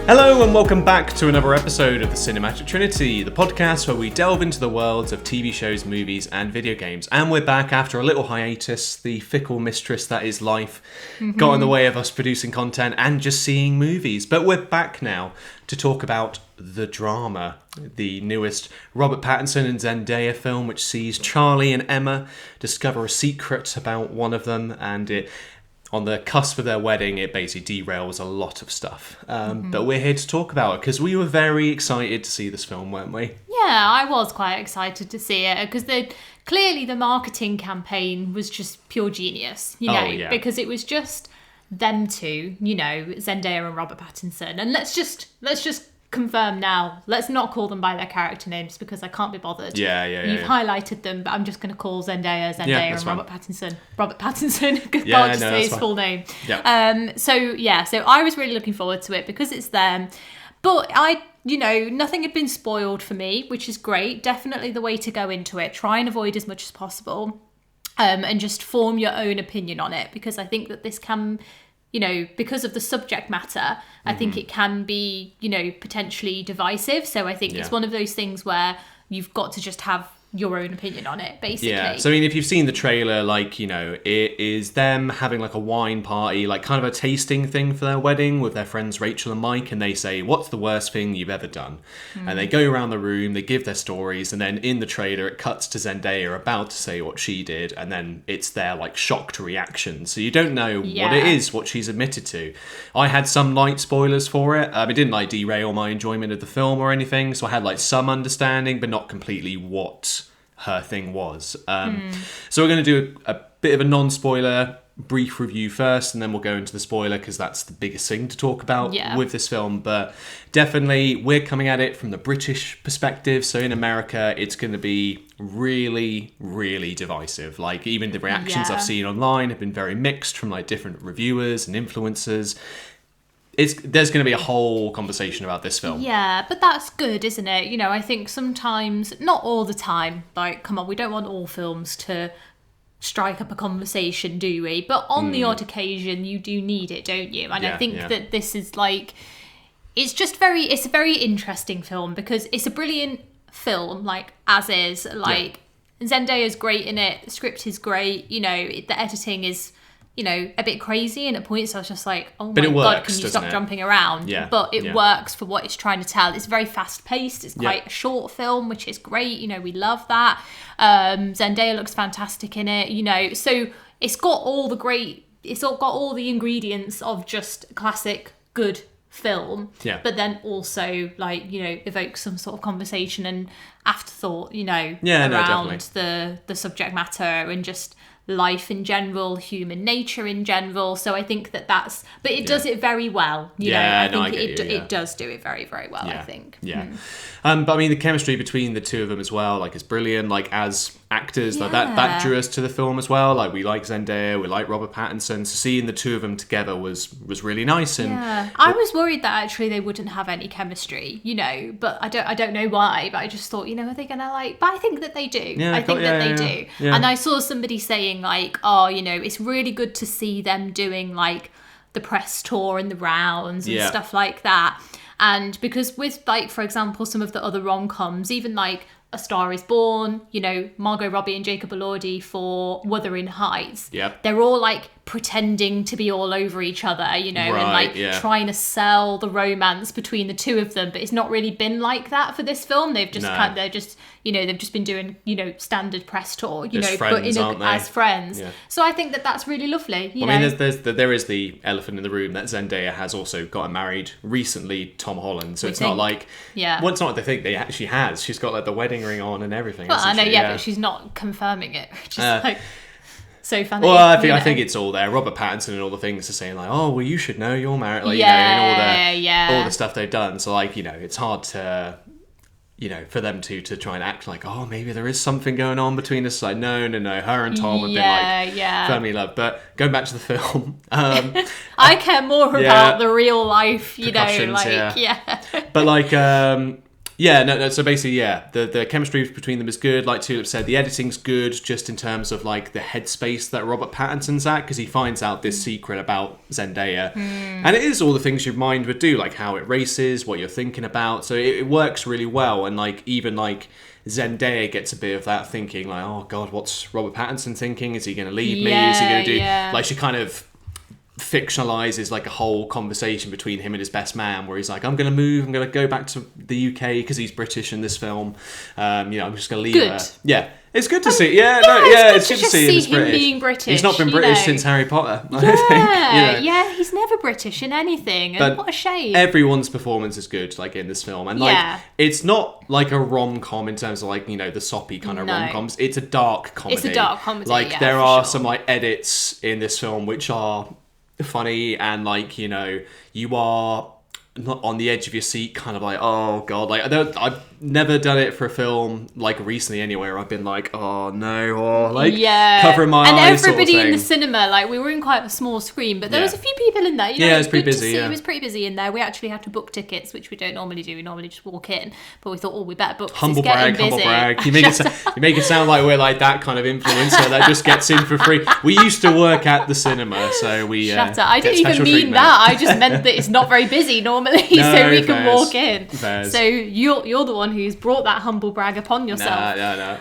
Hello and welcome back to another episode of the Cinematic Trinity, the podcast where we delve into the worlds of TV shows, movies and video games. And we're back after a little hiatus. The fickle mistress that is life got in the way of us producing content and just seeing movies. But we're back now to talk about The Drama, the newest Robert Pattinson and Zendaya film, which sees Charlie and Emma discover a secret about one of them, and on the cusp of their wedding, it basically derails a lot of stuff. But we're here to talk about it because we were very excited to see this film, weren't we? Yeah, I was quite excited to see it because clearly the marketing campaign was just pure genius, because it was just them two, Zendaya and Robert Pattinson. And let's just confirm now, let's not call them by their character names because I can't be bothered. You've highlighted them, but I'm just going to call Zendaya and Robert Pattinson. Robert Pattinson, because I'll just say his full name. So I was really looking forward to it because it's them. But nothing had been spoiled for me, which is great. Definitely the way to go into it. Try and avoid as much as possible and just form your own opinion on it, because I think that this can... because of the subject matter, I think it can be, potentially divisive. So I think it's one of those things where you've got to just have your own opinion on it, basically. Yeah, so I mean, if you've seen the trailer, it is them having a wine party, kind of a tasting thing for their wedding with their friends Rachel and Mike, and they say, what's the worst thing you've ever done? And they go around the room, they give their stories, and then in the trailer it cuts to Zendaya about to say what she did, and then it's their shocked reaction. So you don't know what it is, what she's admitted to. I had some light spoilers for it. It didn't derail my enjoyment of the film or anything, so I had some understanding, but not completely what her thing was. So we're going to do a bit of a non-spoiler brief review first, and then we'll go into the spoiler because that's the biggest thing to talk about with this film. But definitely we're coming at it from the British perspective, so in America it's going to be really, really divisive. Even the reactions I've seen online have been very mixed from different reviewers and influencers. There's going to be a whole conversation about this film. Yeah, but that's good, isn't it? I think sometimes, not all the time, come on, we don't want all films to strike up a conversation, do we? But on the odd occasion, you do need it, don't you? And I think that this is it's a very interesting film because it's a brilliant film, as is. Zendaya's great in it, the script is great, the editing is... a bit crazy, and at points I was just oh my God, can you stop jumping around? But it works for what it's trying to tell. It's very fast paced. It's quite a short film, which is great. We love that. Zendaya looks fantastic in it. So it's got all the ingredients of just classic good film. But then also evokes some sort of conversation and afterthought. Around the subject matter and just life in general, human nature in general. So I think but it does it very well. It does do it very, very well, I think. But I mean, the chemistry between the two of them as well, is brilliant. As actors, that drew us to the film as well. We like Zendaya, we like Robert Pattinson. So seeing the two of them together was really nice. And I was worried that actually they wouldn't have any chemistry, but I don't know why. But I just thought, are they gonna But I think that they do. I think that they do. Yeah. And I saw somebody saying it's really good to see them doing the press tour and the rounds and stuff like that. And because with for example, some of the other rom-coms, even A Star Is Born, Margot Robbie and Jacob Elordi for Wuthering Heights. They're all pretending to be all over each other, and trying to sell the romance between the two of them. But it's not really been like that for this film. They've just they've just been doing standard press tour, friends, but as friends. Yeah. So I think that that's really lovely. I mean, there is the elephant in the room that Zendaya has also gotten married recently, Tom Holland. So it's not well, it's not they think they actually has. She's got the wedding ring on and everything. Well, I know, but she's not confirming it, which is so funny. Well, I think it's all there. Robert Pattinson and all the things are saying oh, well, you should know you're married, and all the stuff they've done. So it's hard to for them to try and act oh, maybe there is something going on between us. No, her and Tom have been firmly in love. But going back to the film, I care more about the real life, But Yeah, no. So basically, yeah, the chemistry between them is good. Like Tulip said, the editing's good, just in terms of like the headspace that Robert Pattinson's at, because he finds out this secret about Zendaya, and it is all the things your mind would do, like how it races, what you're thinking about. So it works really well, and like even like Zendaya gets a bit of that thinking, like, oh god, what's Robert Pattinson thinking? Is he going to leave me? Is he going to do like she kind of fictionalizes like a whole conversation between him and his best man, where he's like, I'm going to go back to the UK because he's British in this film. I'm just going to leave her. Yeah, it's good to see. It's good to see him being British. He's not been British since Harry Potter. Yeah, he's never British in anything, and what a shame. Everyone's performance is good, like in this film, and like it's not like a rom-com in terms of like the soppy kind of rom-coms. It's a dark comedy. It's a dark comedy. Like there are some like edits in this film which are funny, and like you are not on the edge of your seat, kind of like, oh god, like I've never done it for a film like recently anywhere. I've been like, oh no, or like covering my eyes. And everybody sort of in the cinema, like we were in quite a small screen, but there was a few people in there. It was pretty busy. It was pretty busy in there. We actually had to book tickets, which we don't normally do. We normally just walk in, but we thought, oh, we better book. Humble brag. You make it sound like we're like that kind of influencer that just gets in for free. We used to work at the cinema, so we shut up. I didn't even mean that. I just meant that it's not very busy normally, so we can walk in. So you're the one who's brought that humble brag upon yourself. No.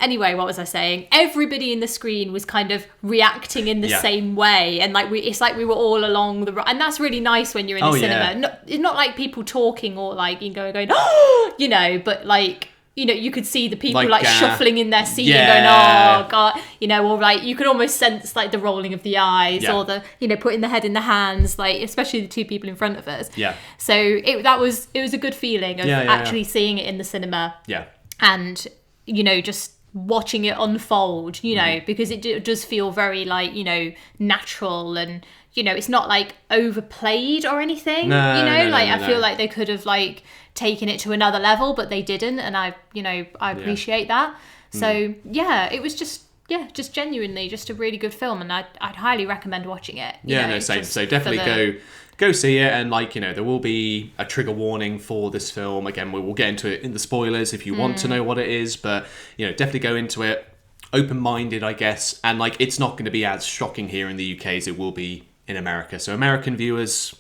Anyway, what was I saying? Everybody in the screen was kind of reacting in the same way, and like it's like we were all along the, and that's really nice when you're in the cinema. It's not like people talking or like going, oh, but like. You could see the people like shuffling in their seat and going, oh god, or like you could almost sense like the rolling of the eyes or the, putting the head in the hands, like especially the two people in front of us. Yeah. So it was a good feeling of actually seeing it in the cinema. Yeah. And just watching it unfold, because it does feel very like natural, and it's not like overplayed or anything. I feel like they could have like taken it to another level, but they didn't, and I appreciate that. So it was just genuinely just a really good film, and I'd highly recommend watching it. Same. So definitely go see it, and like there will be a trigger warning for this film. Again, we will get into it in the spoilers if you want to know what it is, but definitely go into it open-minded, I guess, and like it's not going to be as shocking here in the UK as it will be in America. So American viewers,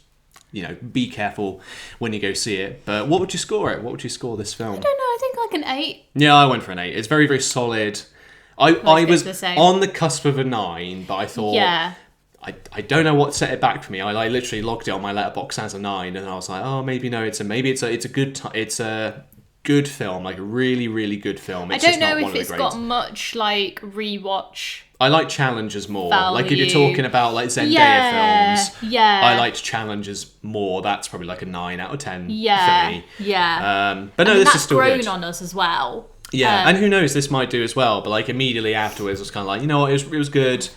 be careful when you go see it. But what would you score it? What would you score this film? I don't know. I think like an 8. Yeah, I went for an 8. It's very, very solid. I was on the cusp of a 9, but I thought, I don't know what set it back for me. I literally logged it on my letterbox as a 9, and I was like, oh, maybe no, it's a good film, like a really, really good film. It's I don't know if it's got much like rewatch. I like challenges more. Value. Like if you're talking about like Zendaya films, I liked challenges more. That's probably like a 9 out of 10 for me. Yeah. But no, this is still grown good. On us as well. Yeah, and who knows, this might do as well. But like immediately afterwards, I was kind of like, what, it was good,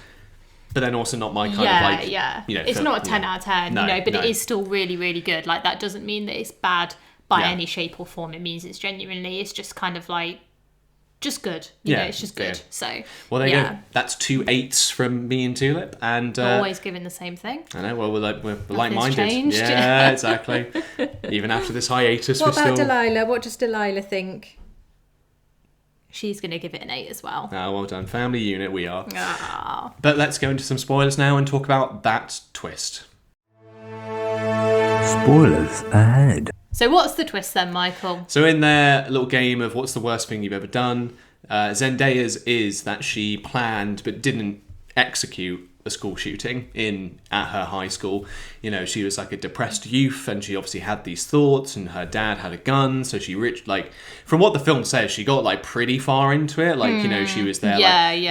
but then also not my kind of like, it's not a 10 out of 10, but it is still really, really good. Like that doesn't mean that it's bad by any shape or form. It means it's just kind of like just good. It's just good. So well, there you go. That's 2 8s from me and Tulip, and always giving the same thing. I know. Well, we're like-minded. Changed. Yeah, exactly. Even after this hiatus, what about Delilah? What does Delilah think? She's going to give it an 8 as well. Oh, well done. Family unit we are. Aww. But let's go into some spoilers now and talk about that twist. Spoilers ahead. So what's the twist then, Michael? So in their little game of what's the worst thing you've ever done, Zendaya's is that she planned but didn't execute a school shooting at her high school. She was like a depressed youth, and she obviously had these thoughts, and her dad had a gun, so she from what the film says, she got like pretty far into it. Like, she was there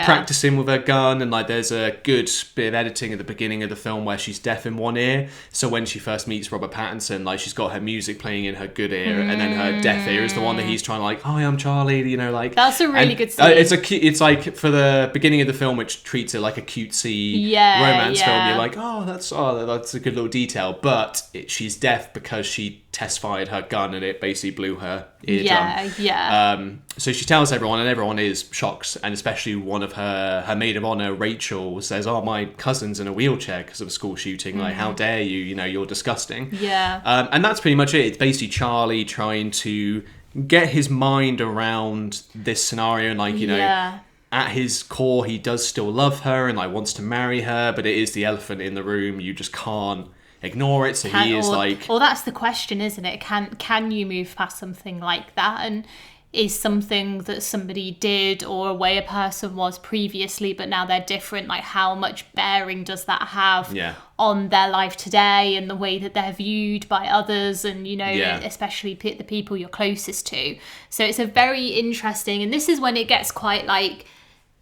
practicing with her gun, and like there's a good bit of editing at the beginning of the film where she's deaf in one ear. So when she first meets Robert Pattinson, like she's got her music playing in her good ear, and then her deaf ear is the one that he's trying to like, hi, I'm Charlie, like. That's a really good scene. It's like for the beginning of the film, which treats it like a cutesy romance film, you're like, that's a good little detail. But she's deaf because she test-fired her gun and it basically blew her eardrum. So she tells everyone, and everyone is shocked, and especially one of her maid of honor, Rachel, says, my cousin's in a wheelchair because of a school shooting. Like, how dare you? You're disgusting. And that's pretty much it. It's basically Charlie trying to get his mind around this scenario, and at his core, he does still love her and wants to marry her, but it is the elephant in the room. You just can't ignore it. So he is Well, that's the question, isn't it? Can you move past something like that? And is something that somebody did or a way a person was previously, but now they're different, how much bearing does that have on their life today and the way that they're viewed by others and, especially the people you're closest to. So it's a very interesting, and this is when it gets quite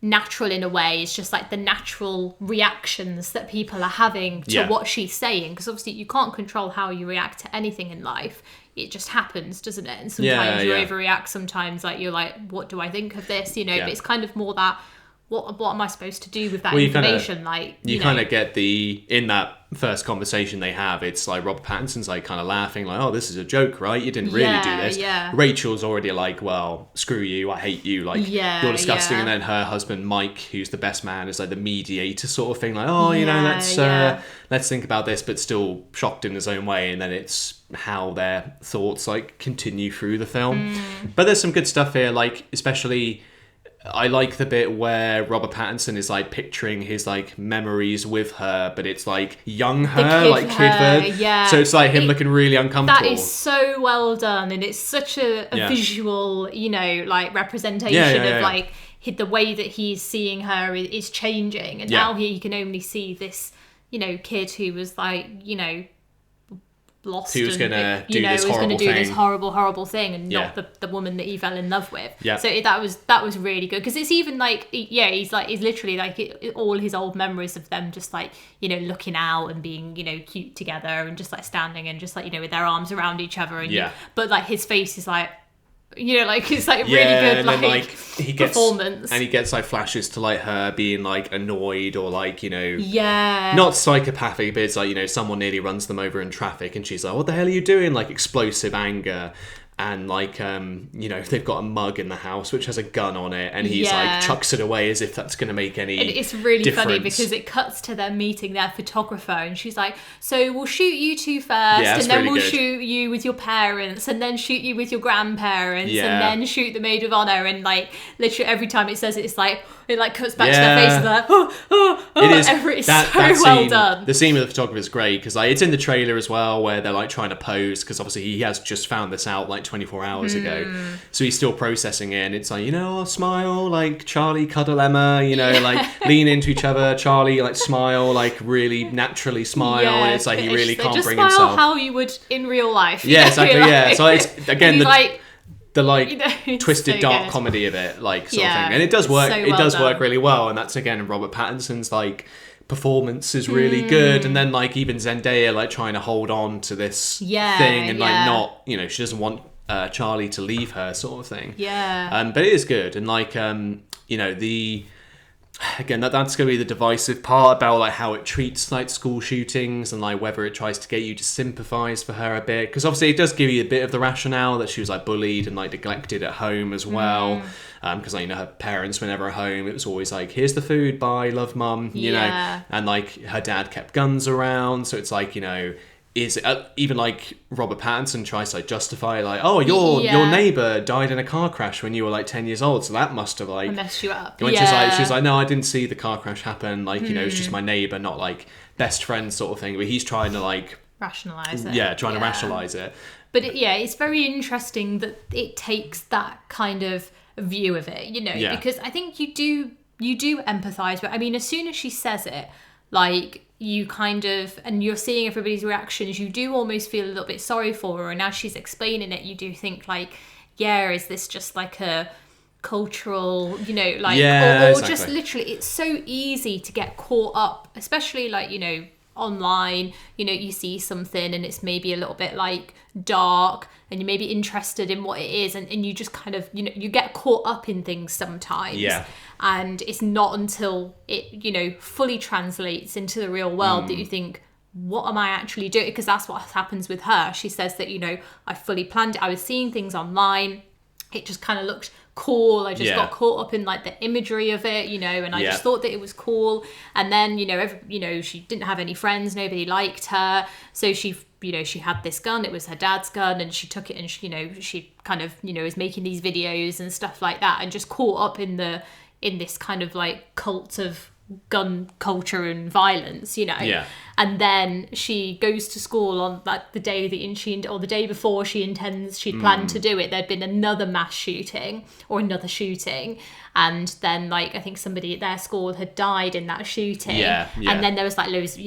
natural in a way. It's just the natural reactions that people are having to what she's saying, because obviously you can't control how you react to anything in life. It just happens, doesn't it? And sometimes you overreact, sometimes you're like, what do I think of this, but it's kind of more that what am I supposed to do with that information? You kind of get in that first conversation they have, it's Robert Pattinson's kind of laughing, this is a joke, right? You didn't really do this. Rachel's already well, screw you, I hate you, you're disgusting. And then her husband Mike, who's the best man, is the mediator sort of thing, let's think about this, but still shocked in his own way. And then it's how their thoughts continue through the film. But there's some good stuff here, especially I like the bit where Robert Pattinson is picturing his memories with her, but it's young her, kid her. So it's him looking really uncomfortable. That is so well done, and it's such a visual, representation of the way that he's seeing her is changing, and now he can only see this, kid who was lost, who's going to do this horrible thing, and not the woman that he fell in love with. So that was really good, because it's even he's literally all his old memories of them just looking out and being cute together and just standing and just with their arms around each other, and but his face is it's really good, and he gets performance, and he gets flashes to her being annoyed or not psychopathic, but it's someone nearly runs them over in traffic, and she's what the hell are you doing? Explosive anger. And they've got a mug in the house which has a gun on it, and he's chucks it away as if that's going to make any it's really difference. Funny because it cuts to them meeting their photographer, and she's so we'll shoot you two first, and then we'll shoot you with your parents, and then shoot you with your grandparents, and then shoot the maid of honor, and literally every time it says it's it cuts back to their faces, it is so well done. The scene with the photographer is great, because it's in the trailer as well, where they're trying to pose, because obviously he has just found this out 24 hours ago, so he's still processing it, and it's smile, Charlie cuddle Emma, lean into each other, Charlie smile, really naturally smile, and it's he really can't just bring smile himself how you would in real life. Exactly. So it's again the twisted so dark good. Comedy of it, sort of thing, and it does work. So it does work done. really well, and that's again Robert Pattinson's performance is really good, and then even Zendaya trying to hold on to this thing, and not she doesn't want Charlie to leave her, sort of thing. But it is good, and again that's going to be the divisive part about how it treats school shootings, and whether it tries to get you to sympathize for her a bit, because obviously it does give you a bit of the rationale that she was bullied and neglected at home as well, because her parents were never home. It was always here's the food, bye, love mum, you know, and her dad kept guns around, so it's is even Robert Pattinson tries to justify your neighbor died in a car crash when you were 10 years old, so that must have messed you up. When she's no, I didn't see the car crash happen, it's just my neighbor, not best friend sort of thing, but he's trying to rationalize it. To rationalize it. But it's very interesting that it takes that kind of view of it, because I think you do empathize, but as soon as she says it, you kind of, and you're seeing everybody's reactions, you do almost feel a little bit sorry for her, and as she's explaining it, you do think is this just a cultural, or exactly. just literally, it's so easy to get caught up, especially online, you know, you see something and it's maybe a little bit like dark and you may be interested in what it is, and you just kind of, you know, you get caught up in things sometimes. Yeah. And it's not until it, you know, fully translates into the real world that you think, what am I actually doing? Because that's what happens with her. She says that, you know, I fully planned it. I was seeing things online. It just kind of looked cool. I just got caught up in like the imagery of it, you know, and I just thought that it was cool. And then, you know, she didn't have any friends. Nobody liked her. So she, you know, she had this gun. It was her dad's gun, and she took it, and she, you know, she kind of, you know, is making these videos and stuff like that, and just caught up in this kind of like cult of gun culture and violence, you know. Yeah. And then she goes to school on like the day or the day before she'd planned to do it. There'd been another mass shooting or another shooting, and then like I think somebody at their school had died in that shooting. Yeah. And then there was like loads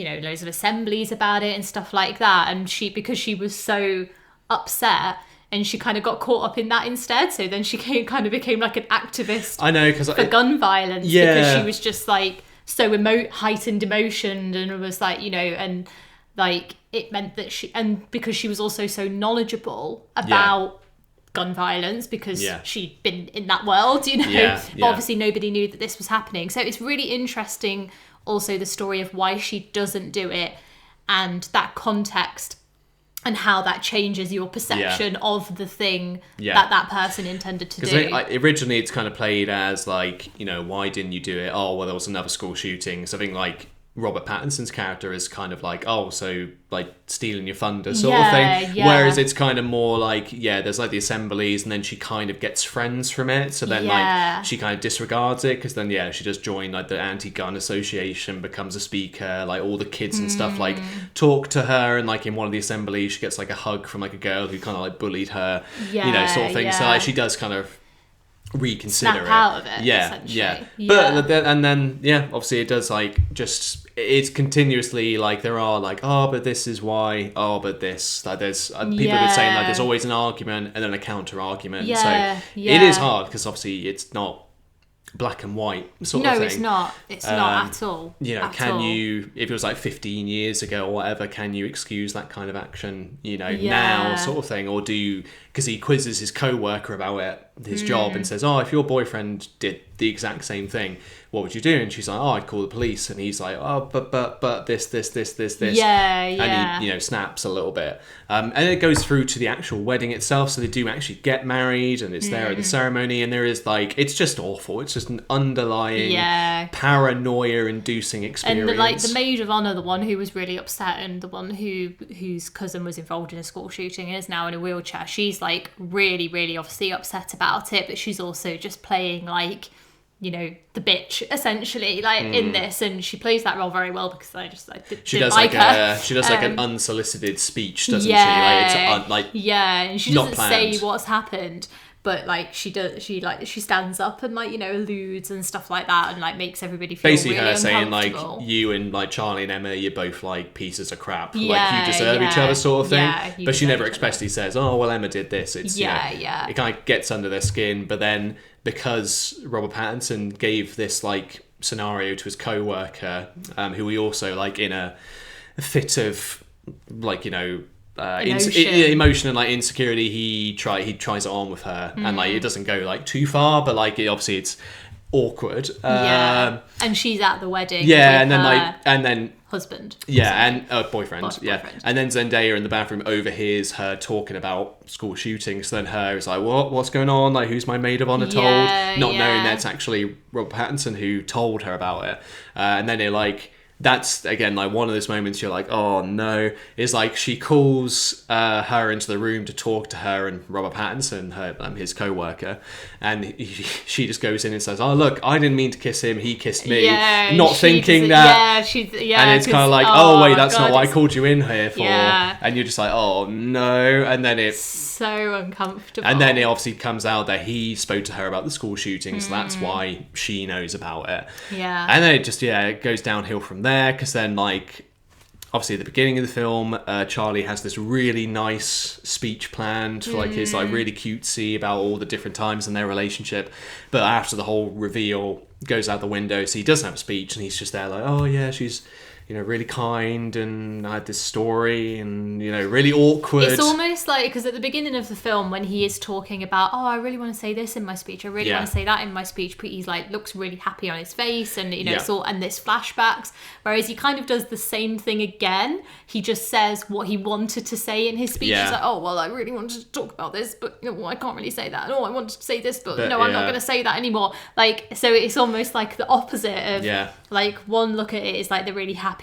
of assemblies about it and stuff like that. And because she was so upset, and she kind of got caught up in that instead. So then she kind of became like an activist. I know, because for gun violence. Yeah. Because she was just like so heightened emotion, and it was like, you know, and like it meant that and because she was also so knowledgeable about gun violence, because she'd been in that world, you know. But obviously nobody knew that this was happening. So it's really interesting also the story of why she doesn't do it, and that context, and how that changes your perception of the thing that person intended to do. Because originally it's kind of played as like, you know, why didn't you do it? Oh, well, there was another school shooting. So I think like Robert Pattinson's character is kind of like, oh, so like stealing your thunder sort of thing. Yeah. Whereas it's kind of more like, there's like the assemblies, and then she kind of gets friends from it. So then like she kind of disregards it, because then she does join like the anti-gun association, becomes a speaker, like all the kids and stuff like talk to her, and like in one of the assemblies she gets like a hug from like a girl who kind of like bullied her, you know, sort of thing. So like she does kind of reconsider snap out of it. But and then obviously it does like it's continuously like there are like, oh, but this is why, oh, but this, like there's people have been saying like there's always an argument and then a counter argument. So it is hard, because obviously it's not black and white sort of thing. No, it's not. It's not at all. You know, you, if it was like 15 years ago or whatever, can you excuse that kind of action, you know, now sort of thing? Or because he quizzes his co-worker about it, his job, and says, oh, if your boyfriend did the exact same thing, what would you do? And she's like, oh, I'd call the police. And he's like, oh, but this. And he, you know, snaps a little bit. And it goes through to the actual wedding itself. So they do actually get married, and it's there at the ceremony. And there is like, it's just awful. It's just an underlying paranoia-inducing experience. And like the maid of honour, the one who was really upset, and the one whose cousin was involved in a school shooting and is now in a wheelchair, she's like really, really obviously upset about it. But she's also just playing like, you know, the bitch essentially, like in this, and she plays that role very well, because she does like an unsolicited speech, doesn't she? Like it's and she doesn't say what's happened, but like she stands up and like, you know, alludes and stuff like that, and like makes everybody feel basically really her saying like, you and like Charlie and Emma, you're both like pieces of crap, like you deserve each other sort of thing. But she never expressly says, oh well, Emma did this. It's you know, it kind of gets under their skin. But then because Robert Pattinson gave this like scenario to his co-worker, who he also like in a fit of like, you know, emotion and like insecurity, he tries it on with her, and like it doesn't go like too far, but like obviously it's awkward. And she's at the wedding. And then husband. Boyfriend. And then Zendaya in the bathroom overhears her talking about school shootings. So then her is like, what's going on? Like, who's my maid of honor told? Not knowing that it's actually Robert Pattinson who told her about it. And then it like, that's again like one of those moments you're like, oh no. Is like she calls her into the room to talk to her and Robert Pattinson, his co-worker, and she just goes in and says, oh look, I didn't mean to kiss him, he kissed me, not thinking that. And it's kind of like, oh wait, that's not what I called you in here for. And you're just like, oh no. And then it's so uncomfortable. And then it obviously comes out that he spoke to her about the school shooting, so that's why she knows about it. And then it just it goes downhill from there, because then like obviously at the beginning of the film, Charlie has this really nice speech planned for like his like really cutesy about all the different times in their relationship, but after the whole reveal goes out the window, so he doesn't have a speech, and he's just there like, oh yeah, she's really kind, and I had this story, and really awkward. It's almost like, because at the beginning of the film, when he is talking about, oh, I really want to say this in my speech, I really want to say that in my speech, but he's like, looks really happy on his face, and it's all, and there's flashbacks, whereas he kind of does the same thing again. He just says what he wanted to say in his speech. He's like, oh, well, I really wanted to talk about this, but I can't really say that. Oh, I wanted to say this, but no, I'm not going to say that anymore. Like, so it's almost like the opposite of like, one look at it is like the really happy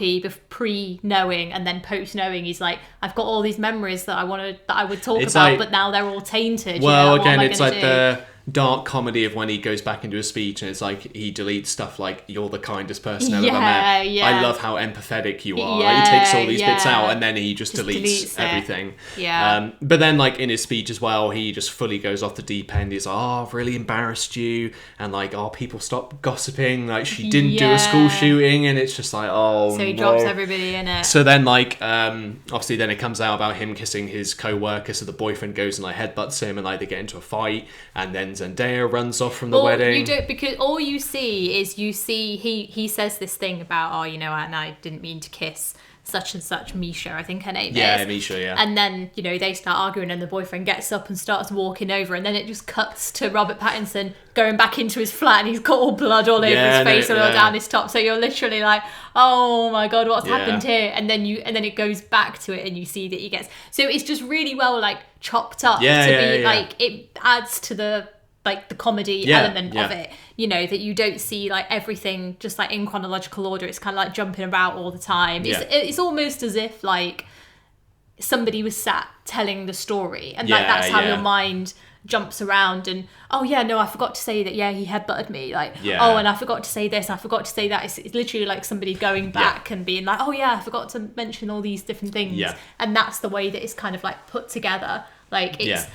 pre-knowing, and then post-knowing he's like, I've got all these memories that I would talk about, like, but now they're all tainted. Well, again, it's like the dark comedy of when he goes back into a speech and it's like he deletes stuff like, you're the kindest person I've ever met. I love how empathetic you are. Like, he takes all these bits out, and then he just deletes everything. But then, like, in his speech as well, he just fully goes off the deep end. He's like, oh, I've really embarrassed you, and like, oh, people stop gossiping, like she didn't do a school shooting, and it's just like, oh, so he drops everybody in it. So then, like, obviously then it comes out about him kissing his co-worker, so the boyfriend goes and like headbutts him, and like they get into a fight, and then Zendaya runs off from the wedding. You don't, because all you see he says this thing about, and I didn't mean to kiss such and such Misha, I think her name is. Yeah, Misha, yeah. And then, they start arguing, and the boyfriend gets up and starts walking over, and then it just cuts to Robert Pattinson going back into his flat, and he's got all blood all over his face and all down his top. So you're literally like, oh my God, what's happened here? And then it goes back to it, and you see that he gets... So it's just really well, like, chopped up like, it adds to the comedy element of it, that you don't see like everything just like in chronological order. It's kind of like jumping about all the time. It's almost as if like somebody was sat telling the story, and like that's how your mind jumps around, and I forgot to say that he headbutted me, like and I forgot to say this, I forgot to say that. It's literally like somebody going back and being like, I forgot to mention all these different things, and that's the way that it's kind of like put together. Like, it's,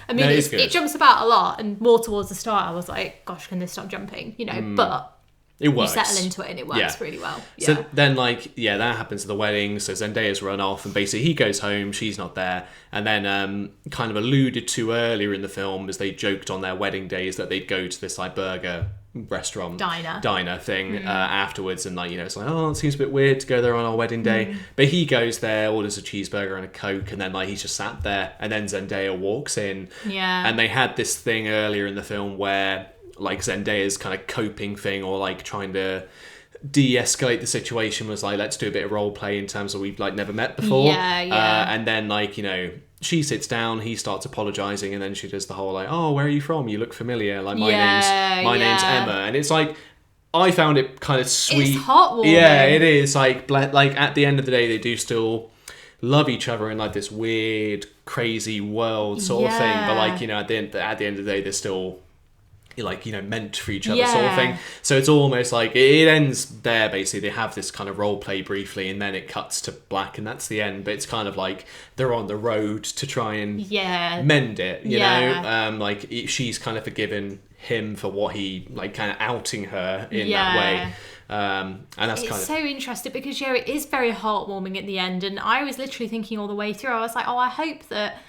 it jumps about a lot, and more towards the start I was like, gosh, can this stop jumping, but it works. You settle into it, and it works really well. So then, like, that happens at the wedding, so Zendaya's run off, and basically he goes home, she's not there, and then kind of alluded to earlier in the film, as they joked on their wedding days, that they'd go to this like burger restaurant diner thing afterwards, and like, it's like, oh, it seems a bit weird to go there on our wedding day, but he goes there, orders a cheeseburger and a Coke, and then like he's just sat there, and then Zendaya walks in, and they had this thing earlier in the film where like Zendaya's kind of coping thing, or like trying to de-escalate the situation, was like, let's do a bit of role play in terms of we've like never met before, and then like, she sits down, he starts apologizing, and then she does the whole like, oh, where are you from? You look familiar. Like, my name's Emma. And it's like, I found it kind of sweet. It's heartwarming. Yeah, it is. Like at the end of the day, they do still love each other in like this weird, crazy world sort of thing. But like, at the end of the day, they're still like, meant for each other sort of thing. So it's almost like it ends there, basically. They have this kind of role play briefly, and then it cuts to black, and that's the end. But it's kind of like they're on the road to try and mend it, you know? Like, she's kind of forgiven him for what he, like, kind of outing her in that way. And that's it's kind of so interesting, because it is very heartwarming at the end, and I was literally thinking all the way through, I was like, I hope that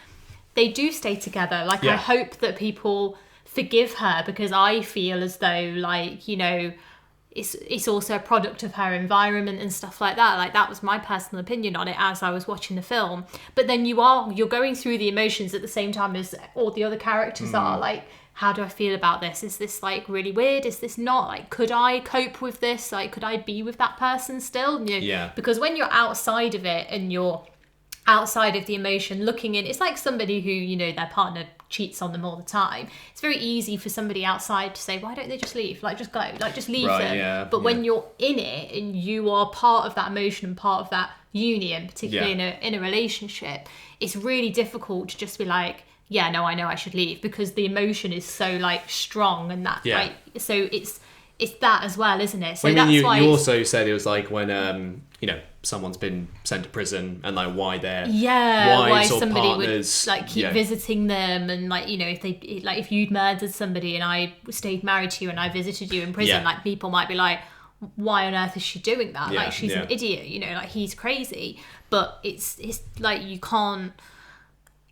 they do stay together. Like, I hope that people forgive her, because I feel as though, like, it's also a product of her environment and stuff like that. Like, that was my personal opinion on it as I was watching the film. But then you're going through the emotions at the same time as all the other characters are. Like, how do I feel about this? Is this like really weird? Is this not? Like, could I cope with this? Like, could I be with that person still? Because when you're outside of it, and you're outside of the emotion, looking in, it's like somebody who, their partner cheats on them all the time. It's very easy for somebody outside to say, why don't they just leave? Like, just go. Like, just leave them. But when you're in it, and you are part of that emotion and part of that union, particularly in a relationship, it's really difficult to just be like, I know I should leave, because the emotion is so like strong, and that like, so it's that as well, isn't it? So that's why you also said it was like when someone's been sent to prison, and like why their wives or somebody partners would like keep visiting them, and like, if you'd murdered somebody and I stayed married to you and I visited you in prison, like, people might be like, why on earth is she doing that? Like, she's an idiot, like, he's crazy. But it's like, you can't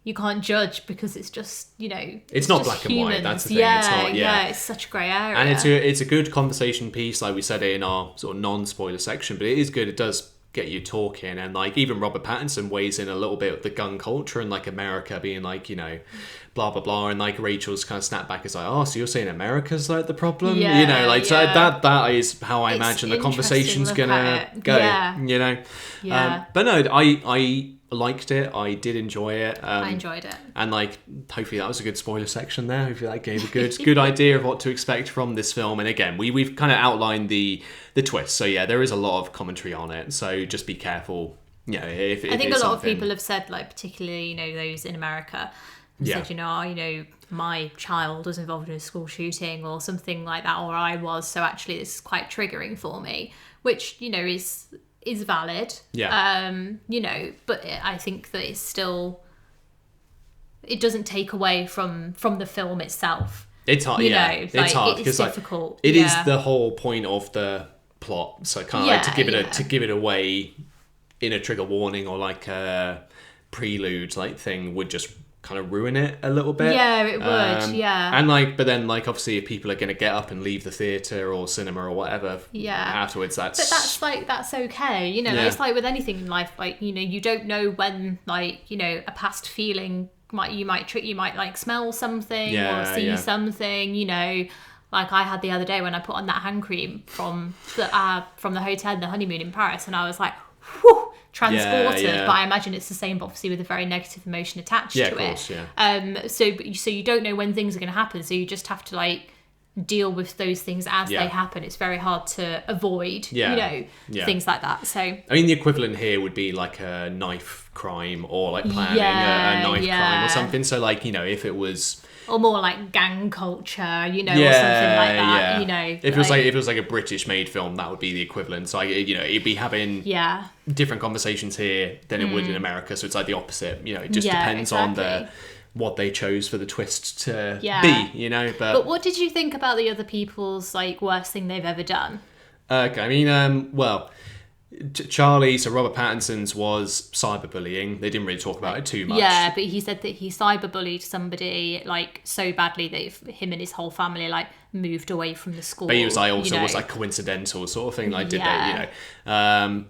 you can't judge because it's just, it's not black and white. That's the thing. Yeah, it's not, it's such a grey area. And it's a good conversation piece, like we said it in our sort of non-spoiler section, but it is good. It does get you talking, and like even Robert Pattinson weighs in a little bit with the gun culture and like America being like, blah blah blah, and like Rachel's kind of snapped back, is like, oh, so you're saying America's like the problem? So that is how I imagine the conversation's gonna go. But no, I liked it. I did enjoy it. I enjoyed it, and like hopefully that was a good spoiler section there. Hopefully that gave a good idea of what to expect from this film. And again, we've kind of outlined the twist. So yeah, there is a lot of commentary on it. So just be careful. If I think a lot of people have said, like particularly those in America, said my child was involved in a school shooting or something like that, or I was. So actually, this is quite triggering for me, which is valid. But I think that it's still, it doesn't take away from the film itself. It's hard. It's hard because it's difficult. It is the whole point of the plot. So kind of to give it away in a trigger warning or like a prelude like thing would just kind of ruin it a little bit. Yeah, it would. And but then obviously if people are going to get up and leave the theatre or cinema or whatever afterwards, but that's okay. It's like with anything in life, like you don't know when a past feeling you might like smell something or see something. Like I had the other day when I put on that hand cream from the hotel in the honeymoon in Paris, and I was like, whew, transported. But I imagine it's the same, but obviously with a very negative emotion attached to course, it. So you don't know when things are going to happen, so you just have to deal with those things as they happen. It's very hard to avoid things like that. So I mean, the equivalent here would be like a knife crime or like planning a knife crime or something. So if it was, or more like gang culture, or something like that. If it was like a British made film, that would be the equivalent. So it'd be having different conversations here than it would in America. So it's like the opposite. It just depends on what they chose for the twist to be. But what did you think about the other people's worst thing they've ever done? Okay, I mean, Charlie, so Robert Pattinson's was cyberbullying. They didn't really talk about it too much. Yeah, but he said that he cyberbullied somebody so badly that him and his whole family moved away from the school. But he was was coincidental sort of thing. Did they?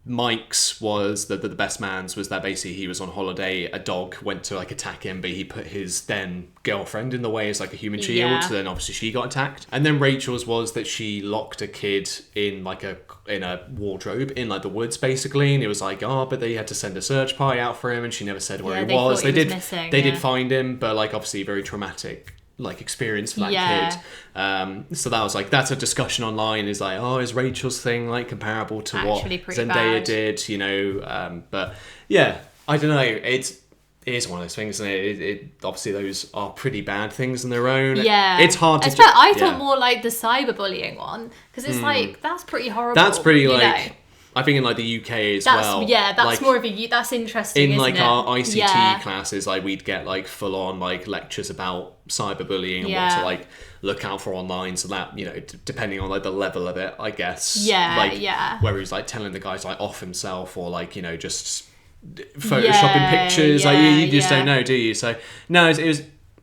Mike's was the best man's was that basically he was on holiday, a dog went to attack him, but he put his then girlfriend in the way as a human shield, so then obviously she got attacked. And then Rachel's was that she locked a kid in in a wardrobe in the woods basically, and it was but they had to send a search party out for him and she never said where he was. They did find him, but obviously very traumatic experience for that kid. So that was that's a discussion online, is is Rachel's thing comparable to actually what Zendaya did, but I don't know, it is one of those things, and it obviously those are pretty bad things in their own. It's hard to I thought more the cyberbullying one, because it's that's pretty horrible. That's pretty I think in the UK as well. Yeah, that's more of that's interesting. In isn't it? our ICT classes, we'd get full on lectures about cyberbullying and what to look out for online. So that depending on the level of it, I guess. Where he's telling the guys off himself or just photoshopping pictures. You just don't know, do you? So no, it was.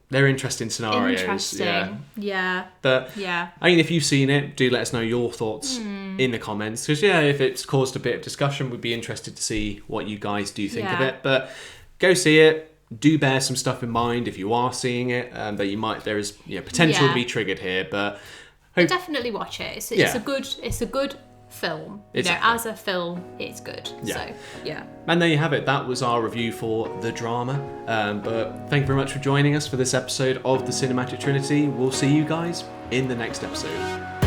They're interesting scenarios. Interesting. Yeah. But I mean, if you've seen it, do let us know your thoughts in the comments. Because if it's caused a bit of discussion, we'd be interested to see what you guys do think of it. But go see it. Do bear some stuff in mind if you are seeing it, that there is potential to be triggered here. But definitely watch it. It's a good film. As a film, it's good. So and there you have it. That was our review for The Drama. But thank you very much for joining us for this episode of the Cinematic Trinity. We'll see you guys in the next episode.